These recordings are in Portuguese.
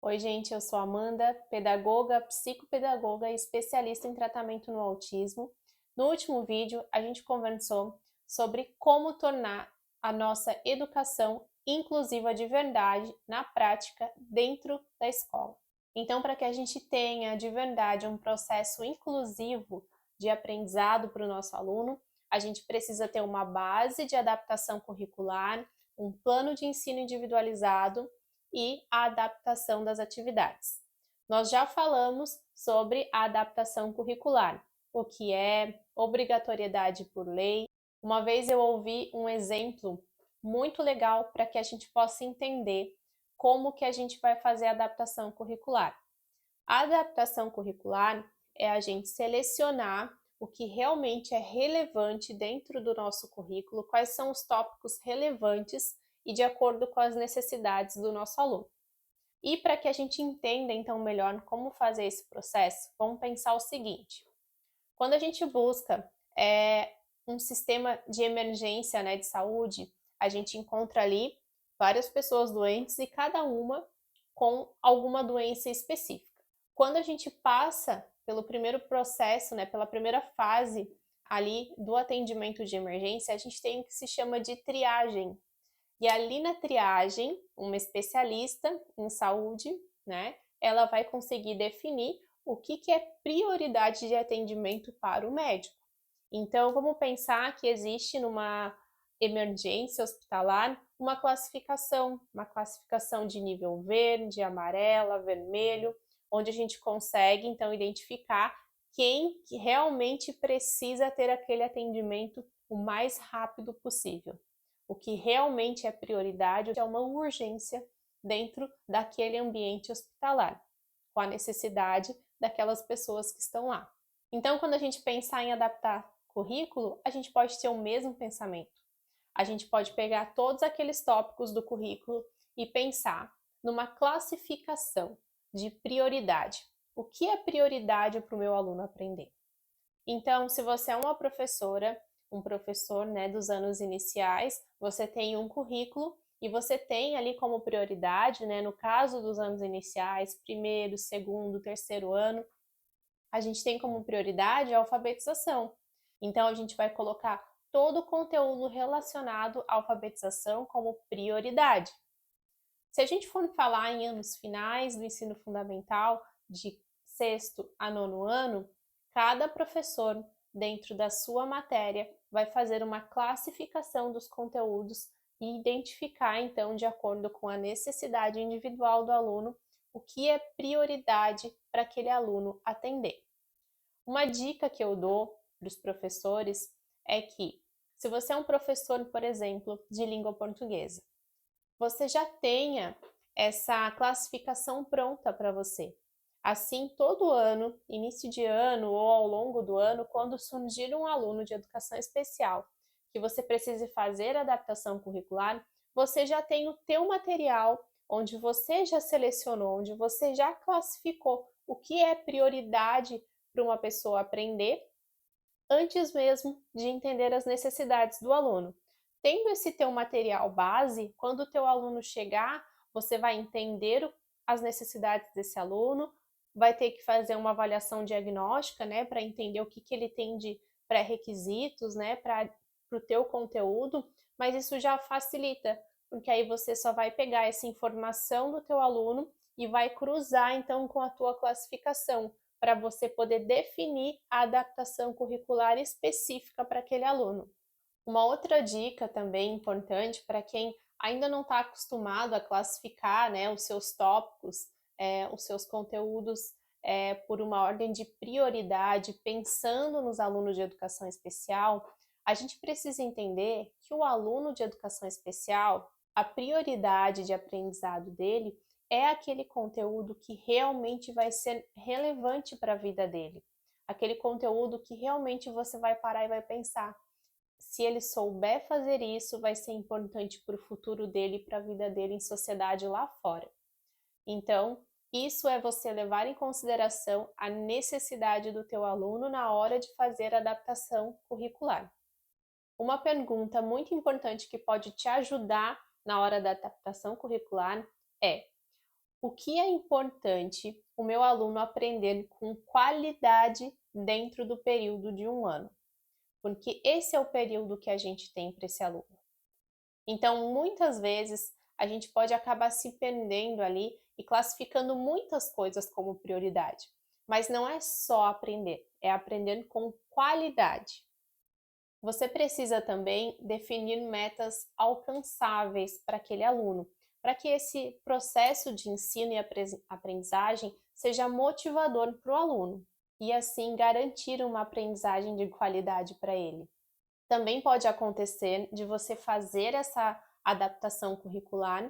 Oi, gente, eu sou Amanda, pedagoga, psicopedagoga e especialista em tratamento no autismo. No último vídeo, a gente conversou sobre como tornar a nossa educação inclusiva de verdade na prática dentro da escola. Então, para que a gente tenha de verdade um processo inclusivo de aprendizado para o nosso aluno, a gente precisa ter uma base de adaptação curricular, um plano de ensino individualizado e a adaptação das atividades. Nós já falamos sobre a adaptação curricular, o que é obrigatoriedade por lei. Uma vez eu ouvi um exemplo muito legal para que a gente possa entender como que a gente vai fazer a adaptação curricular. A adaptação curricular é a gente selecionar o que realmente é relevante dentro do nosso currículo, quais são os tópicos relevantes e de acordo com as necessidades do nosso aluno. E para que a gente entenda então melhor como fazer esse processo, vamos pensar o seguinte: quando a gente busca um sistema de emergência, né, de saúde, a gente encontra ali várias pessoas doentes e cada uma com alguma doença específica. Quando a gente passa pelo primeiro processo, né, pela primeira fase ali do atendimento de emergência, a gente tem o que se chama de triagem. E ali na triagem, uma especialista em saúde, né, ela vai conseguir definir o que é prioridade de atendimento para o médico. Então, vamos pensar que existe numa emergência hospitalar uma classificação de nível verde, amarela, vermelho, onde a gente consegue então identificar quem que realmente precisa ter aquele atendimento o mais rápido possível. O que realmente é prioridade é uma urgência dentro daquele ambiente hospitalar, com a necessidade daquelas pessoas que estão lá. Então, quando a gente pensar em adaptar currículo, a gente pode ter o mesmo pensamento. A gente pode pegar todos aqueles tópicos do currículo e pensar numa classificação de prioridade. O que é prioridade para o meu aluno aprender? Então, se você é uma professora, um professor, né, dos anos iniciais, você tem um currículo e você tem ali como prioridade, né, no caso dos anos iniciais, primeiro, segundo, terceiro ano, a gente tem como prioridade a alfabetização. Então, a gente vai colocar todo o conteúdo relacionado à alfabetização como prioridade. Se a gente for falar em anos finais do ensino fundamental, de sexto a nono ano, cada professor, dentro da sua matéria, vai fazer uma classificação dos conteúdos e identificar, então, de acordo com a necessidade individual do aluno, o que é prioridade para aquele aluno atender. Uma dica que eu dou para os professores é que, se você é um professor, por exemplo, de língua portuguesa, você já tenha essa classificação pronta para você. Assim, todo ano, início de ano ou ao longo do ano, quando surgir um aluno de educação especial que você precise fazer adaptação curricular, você já tem o teu material onde você já selecionou, onde você já classificou o que é prioridade para uma pessoa aprender antes mesmo de entender as necessidades do aluno. Tendo esse teu material base, quando o teu aluno chegar, você vai entender as necessidades desse aluno, vai ter que fazer uma avaliação diagnóstica, né, para entender o que ele tem de pré-requisitos, né, para o teu conteúdo, mas isso já facilita, porque aí você só vai pegar essa informação do teu aluno e vai cruzar então com a tua classificação, para você poder definir a adaptação curricular específica para aquele aluno. Uma outra dica também importante para quem ainda não está acostumado a classificar, né, os seus tópicos, os seus conteúdos por uma ordem de prioridade, pensando nos alunos de educação especial, a gente precisa entender que o aluno de educação especial, a prioridade de aprendizado dele é aquele conteúdo que realmente vai ser relevante para a vida dele. Aquele conteúdo que realmente você vai parar e vai pensar: se ele souber fazer isso, vai ser importante para o futuro dele e para a vida dele em sociedade lá fora. Então, isso é você levar em consideração a necessidade do teu aluno na hora de fazer a adaptação curricular. Uma pergunta muito importante que pode te ajudar na hora da adaptação curricular é: o que é importante o meu aluno aprender com qualidade dentro do período de um ano, porque esse é o período que a gente tem para esse aluno. Então, muitas vezes, a gente pode acabar se perdendo ali e classificando muitas coisas como prioridade. Mas não é só aprender, é aprender com qualidade. Você precisa também definir metas alcançáveis para aquele aluno, para que esse processo de ensino e aprendizagem seja motivador para o aluno e assim garantir uma aprendizagem de qualidade para ele. Também pode acontecer de você fazer essa adaptação curricular,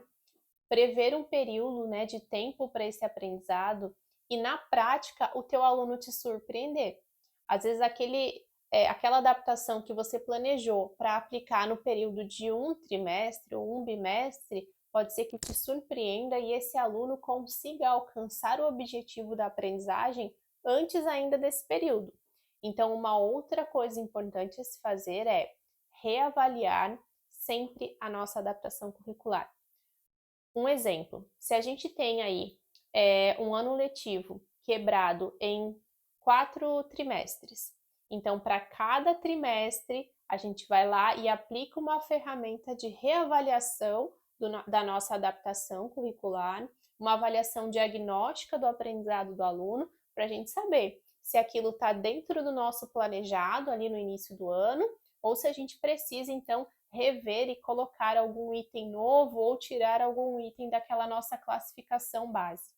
prever um período, né, de tempo para esse aprendizado e na prática o teu aluno te surpreender. Às vezes aquela adaptação que você planejou para aplicar no período de um trimestre ou um bimestre pode ser que te surpreenda e esse aluno consiga alcançar o objetivo da aprendizagem antes ainda desse período. Então, uma outra coisa importante a se fazer é reavaliar sempre a nossa adaptação curricular. Um exemplo, se a gente tem aí um ano letivo quebrado em 4 trimestres, então para cada trimestre a gente vai lá e aplica uma ferramenta de reavaliação da nossa adaptação curricular, uma avaliação diagnóstica do aprendizado do aluno, para a gente saber se aquilo está dentro do nosso planejado ali no início do ano, ou se a gente precisa então rever e colocar algum item novo ou tirar algum item daquela nossa classificação base.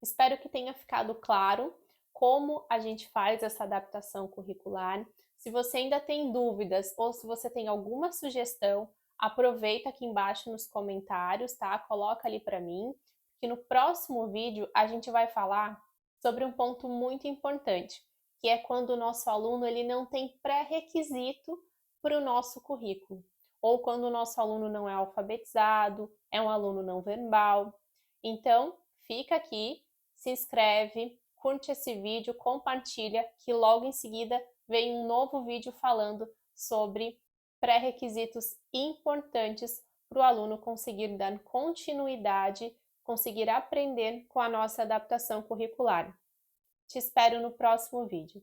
Espero que tenha ficado claro como a gente faz essa adaptação curricular. Se você ainda tem dúvidas ou se você tem alguma sugestão, aproveita aqui embaixo nos comentários, tá? Coloca ali para mim, que no próximo vídeo a gente vai falar sobre um ponto muito importante, que é quando o nosso aluno ele não tem pré-requisito para o nosso currículo, ou quando o nosso aluno não é alfabetizado, é um aluno não verbal. Então, fica aqui, se inscreve, curte esse vídeo, compartilha, que logo em seguida vem um novo vídeo falando sobre pré-requisitos importantes para o aluno conseguir dar continuidade, conseguir aprender com a nossa adaptação curricular. Te espero no próximo vídeo.